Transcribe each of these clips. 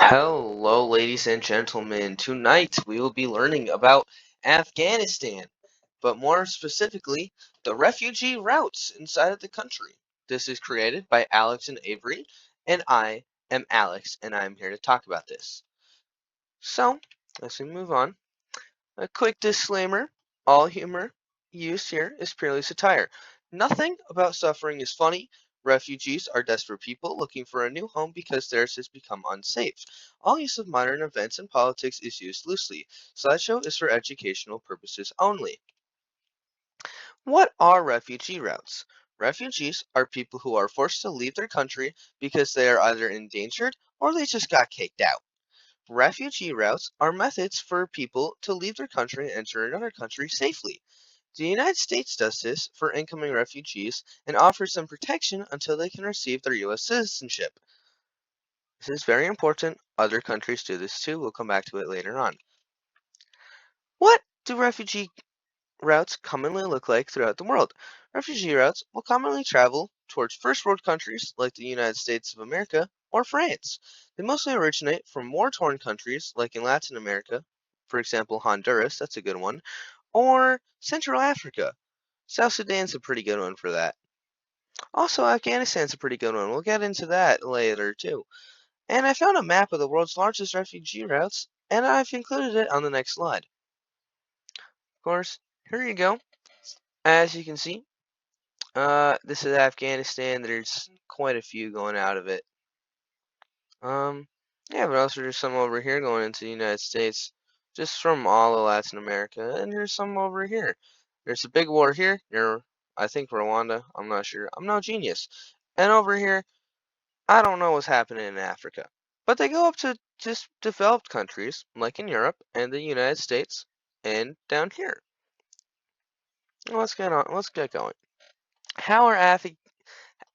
Hello, ladies and gentlemen. Tonight we will be learning about Afghanistan, but more specifically, the refugee routes inside of the country. This is created by Alex and Avery, and I am Alex, and I'm here to talk about this. So, as we move on, a quick disclaimer: all humor used here is purely satire. Nothing about suffering is funny. Refugees are desperate people looking for a new home because theirs has become unsafe. All use of modern events and politics is used loosely. Slideshow is for educational purposes only. What are refugee routes? Refugees are people who are forced to leave their country because they are either endangered or they just got kicked out. Refugee routes are methods for people to leave their country and enter another country safely. The United States does this for incoming refugees and offers them protection until they can receive their U.S. citizenship. This is very important. Other countries do this too. We'll come back to it later on. What do refugee routes commonly look like throughout the world? Refugee routes will commonly travel towards first world countries like the United States of America or France. They mostly originate from war-torn countries like in Latin America, for example Honduras, that's a good one, or Central Africa. South Sudan's a pretty good one for that. Also, Afghanistan's a pretty good one. We'll get into that later too. And I found a map of the world's largest refugee routes, and I've included it on the next slide. Of course, here you go. As you can see, this is Afghanistan. There's quite a few going out of it. Um, yeah, but also there's some over here going into the United States, just from all of Latin America, and there's some over here. There's a big war here near, I think, Rwanda. I'm not sure. I'm no genius. And over here, I don't know what's happening in Africa. But they go up to just developed countries, like in Europe and the United States, and down here. Let's get on. Let's get going. How are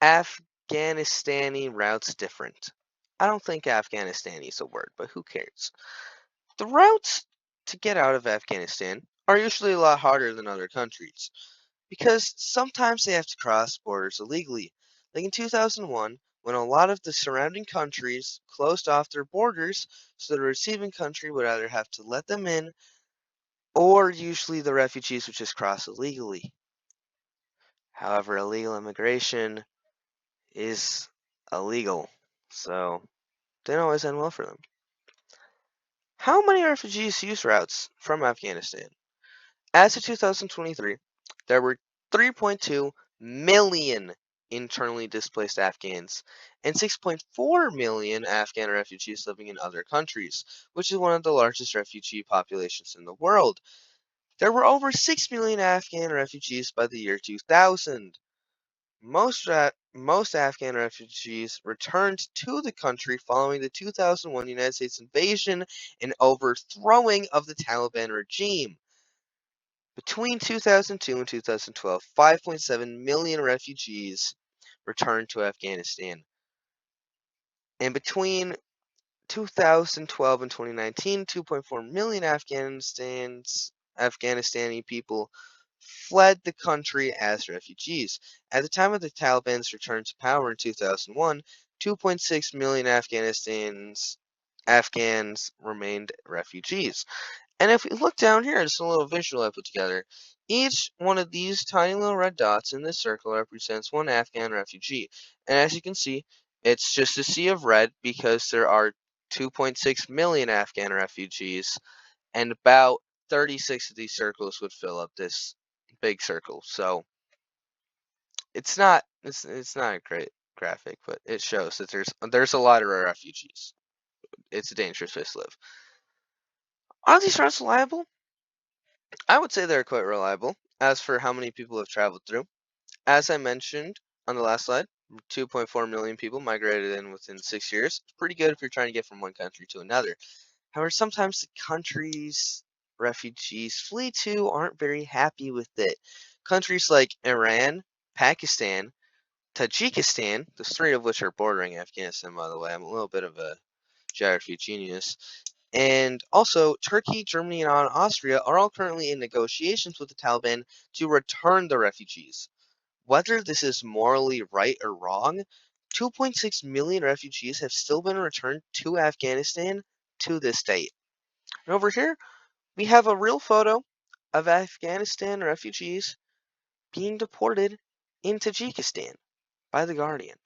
Afghanistani routes different? I don't think Afghanistani is a word, but who cares? The routes to get out of Afghanistan are usually a lot harder than other countries because sometimes they have to cross borders illegally. Like in 2001, when a lot of the surrounding countries closed off their borders, so the receiving country would either have to let them in or usually the refugees would just cross illegally. However, illegal immigration is illegal, so they don't always end well for them. How many refugees use routes from Afghanistan? As of 2023, there were 3.2 million internally displaced Afghans and 6.4 million Afghan refugees living in other countries, which is one of the largest refugee populations in the world. There were over 6 million Afghan refugees by the year 2000. Most Afghan refugees returned to the country following the 2001 United States invasion and overthrowing of the Taliban regime. Between 2002 and 2012, 5.7 million refugees returned to Afghanistan. And between 2012 and 2019, 2.4 million Afghanistani people fled the country as refugees. At the time of the Taliban's return to power in 2001, 2.6 million Afghans remained refugees. And if we look down here, it's a little visual I put together. Each one of these tiny little red dots in this circle represents one Afghan refugee. And as you can see, it's just a sea of red because there are 2.6 million Afghan refugees, and about 36 of these circles would fill up this big circle. So it's not a great graphic, but it shows that there's a lot of refugees. It's a dangerous place to live. Are these routes reliable? I would say they're quite reliable. As for how many people have traveled through, as I mentioned on the last slide, 2.4 million people migrated in within 6 years. It's pretty good if you're trying to get from one country to another. However, sometimes the countries refugees flee to aren't very happy with it. Countries like Iran, Pakistan, Tajikistan, the three of which are bordering Afghanistan, by the way. I'm a little bit of a geography genius. And also, Turkey, Germany, and Austria are all currently in negotiations with the Taliban to return the refugees. Whether this is morally right or wrong, 2.6 million refugees have still been returned to Afghanistan to this date. And over here, we have a real photo of Afghanistan refugees being deported in Tajikistan by The Guardian.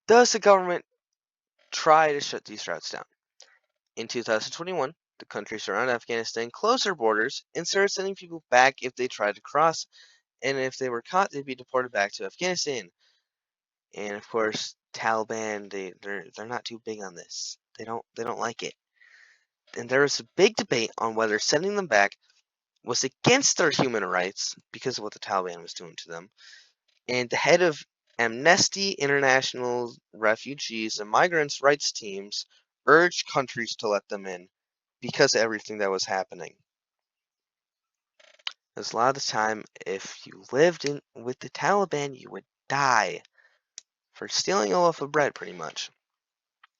Does the government try to shut these routes down? In 2021, the countries around Afghanistan closed their borders and started sending people back if they tried to cross, and if they were caught, they'd be deported back to Afghanistan. And of course, Taliban, they're not too big on this. They don't like it. And there was a big debate on whether sending them back was against their human rights because of what the Taliban was doing to them. And the head of Amnesty International refugees and migrants' rights teams urged countries to let them in because of everything that was happening. Because a lot of the time, if you lived in with the Taliban, you would die for stealing a loaf of bread, pretty much.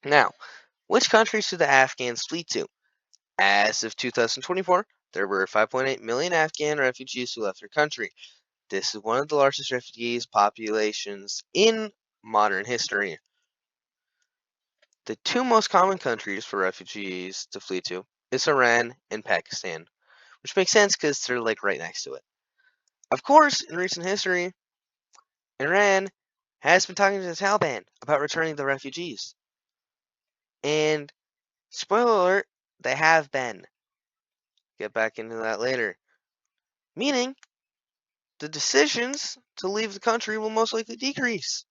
Now, which countries did the Afghans flee to? As of 2024, there were 5.8 million Afghan refugees who left their country. This is one of the largest refugees populations in modern history. The two most common countries for refugees to flee to is Iran and Pakistan, which makes sense because they're like right next to it. Of course, in recent history, Iran has been talking to the Taliban about returning the refugees. And spoiler alert, they have been. Get back into that later. Meaning, the decisions to leave the country will most likely decrease.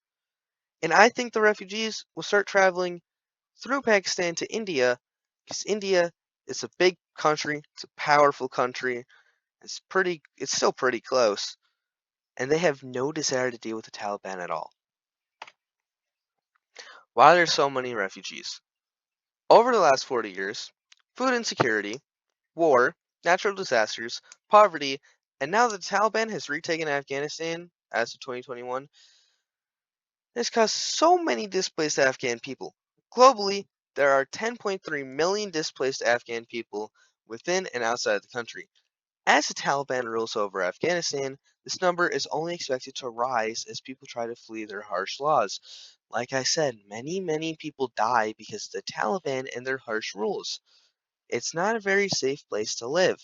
And I think the refugees will start traveling through Pakistan to India, because India is a big country, it's a powerful country, it's still pretty close, and they have no desire to deal with the Taliban at all. Why are there so many refugees? Over the last 40 years, food insecurity, war, natural disasters, poverty, and now that the Taliban has retaken Afghanistan as of 2021, has caused so many displaced Afghan people. Globally, there are 10.3 million displaced Afghan people within and outside the country. As the Taliban rules over Afghanistan, this number is only expected to rise as people try to flee their harsh laws. Like I said, many people die because of the Taliban and their harsh rules. It's not a very safe place to live.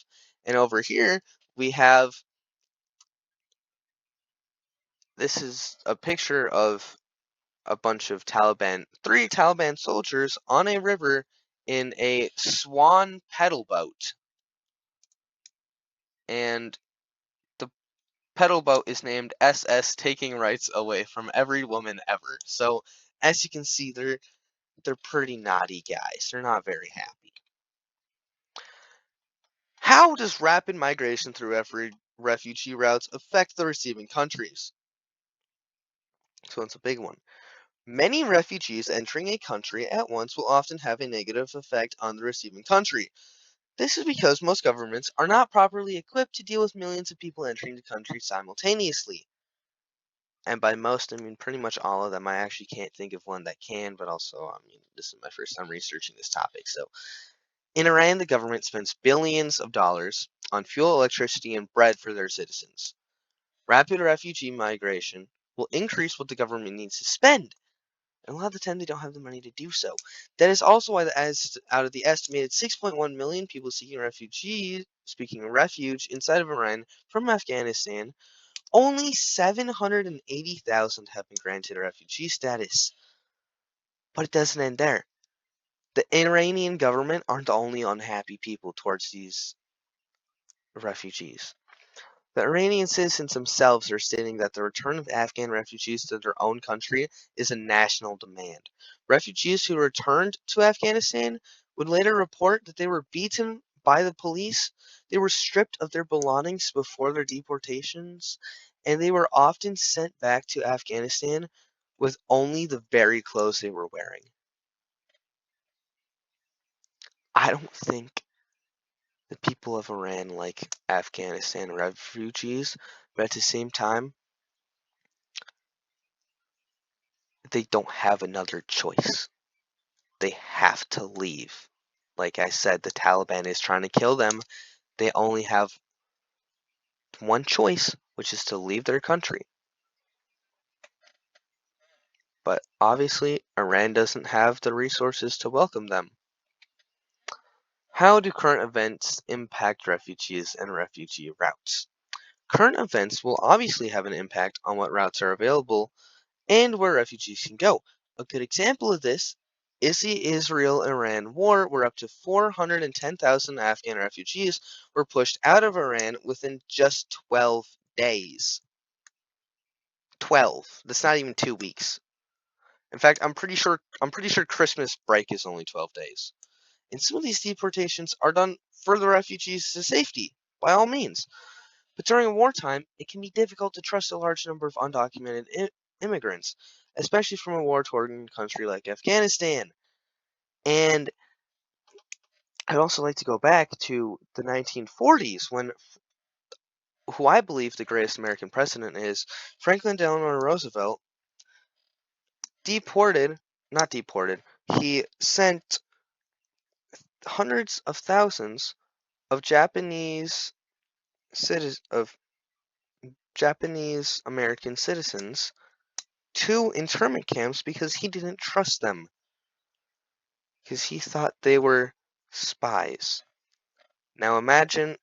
And over here, we have this is a picture of a bunch of three Taliban soldiers on a river in a swan pedal boat. And the pedal boat is named SS, taking rights away from every woman ever. So as you can see, they're pretty naughty guys. They're not very happy. How does rapid migration through refugee routes affect the receiving countries? So it's a big one. Many refugees entering a country at once will often have a negative effect on the receiving country. This is because most governments are not properly equipped to deal with millions of people entering the country simultaneously. And by most, I mean pretty much all of them. I actually can't think of one that can, but also, I mean, this is my first time researching this topic. So, in Iran, the government spends billions of dollars on fuel, electricity, and bread for their citizens. Rapid refugee migration will increase what the government needs to spend. And a lot of the time, they don't have the money to do so. That is also why, out of the estimated 6.1 million people seeking refuge inside of Iran from Afghanistan, only 780,000 have been granted refugee status. But it doesn't end there. The Iranian government aren't the only unhappy people towards these refugees. The Iranian citizens themselves are stating that the return of Afghan refugees to their own country is a national demand. Refugees who returned to Afghanistan would later report that they were beaten by the police, they were stripped of their belongings before their deportations, and they were often sent back to Afghanistan with only the very clothes they were wearing. I don't think the people of Iran like Afghanistan refugees, but at the same time, they don't have another choice. They have to leave. Like I said, the Taliban is trying to kill them. They only have one choice, which is to leave their country. but obviously Iran doesn't have the resources to welcome them. How do current events impact refugees and refugee routes? Current events will obviously have an impact on what routes are available and where refugees can go. A good example of this is the Israel-Iran war, where up to 410,000 Afghan refugees were pushed out of Iran within just 12 days. 12. That's not even 2 weeks. In fact, I'm pretty sure Christmas break is only 12 days. And some of these deportations are done for the refugees to safety, by all means. But during wartime, it can be difficult to trust a large number of undocumented immigrants, especially from a war-torn country like Afghanistan. And I'd also like to go back to the 1940s when who I believe the greatest American president is, Franklin Delano Roosevelt, deported, not deported, he sent hundreds of thousands of of Japanese American citizens to internment camps because he didn't trust them, because he thought they were spies. Now imagine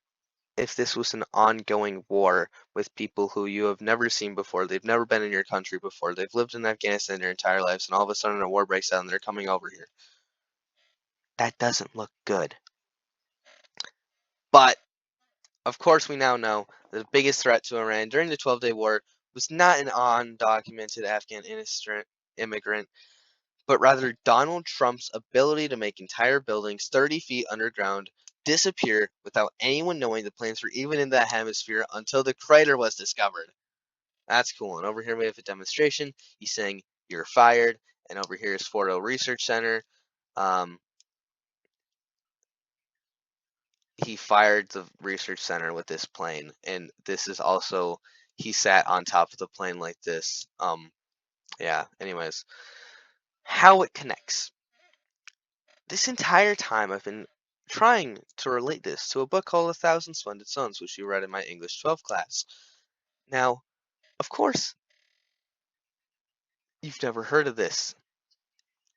if this was an ongoing war with people who you have never seen before, they've never been in your country before, they've lived in Afghanistan their entire lives, and all of a sudden a war breaks out and they're coming over here. That doesn't look good. But, of course, we now know the biggest threat to Iran during the 12-day war was not an undocumented Afghan immigrant, but rather Donald Trump's ability to make entire buildings 30 feet underground disappear without anyone knowing the planes were even in that hemisphere until the crater was discovered. That's cool. And over here we have a demonstration. He's saying, "You're fired." And over here is Fort Hill Research Center. Um, he fired the research center with this plane. And this is also, he sat on top of the plane like this. Yeah, anyways. How it connects. This entire time I've been trying to relate this to a book called A Thousand Splendid Suns, which you read in my English 12 class. Now, of course, you've never heard of this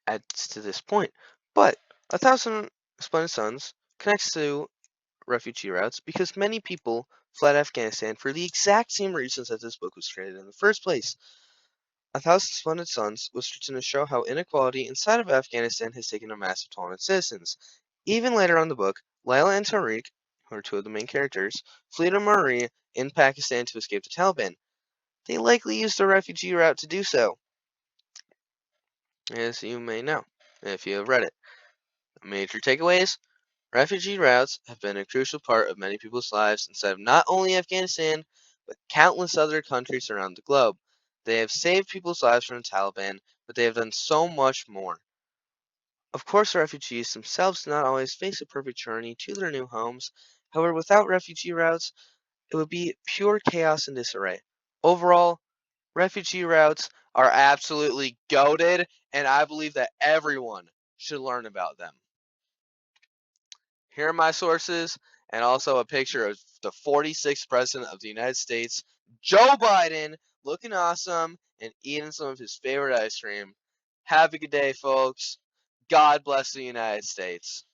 at to this point, but A Thousand Splendid Suns connects to refugee routes because many people fled Afghanistan for the exact same reasons that this book was created in the first place. A Thousand Splendid Suns was written to show how inequality inside of Afghanistan has taken a massive toll on its citizens. Even later on in the book, Layla and Tariq, who are two of the main characters, flee to Marie in Pakistan to escape the Taliban. They likely used the refugee route to do so, as you may know, if you have read it. Major takeaways: refugee routes have been a crucial part of many people's lives inside of not only Afghanistan, but countless other countries around the globe. They have saved people's lives from the Taliban, but they have done so much more. Of course, refugees themselves do not always face a perfect journey to their new homes. However, without refugee routes, it would be pure chaos and disarray. Overall, refugee routes are absolutely goated, and I believe that everyone should learn about them. Here are my sources, and also a picture of the 46th President of the United States, Joe Biden, looking awesome and eating some of his favorite ice cream. Have a good day, folks. God bless the United States.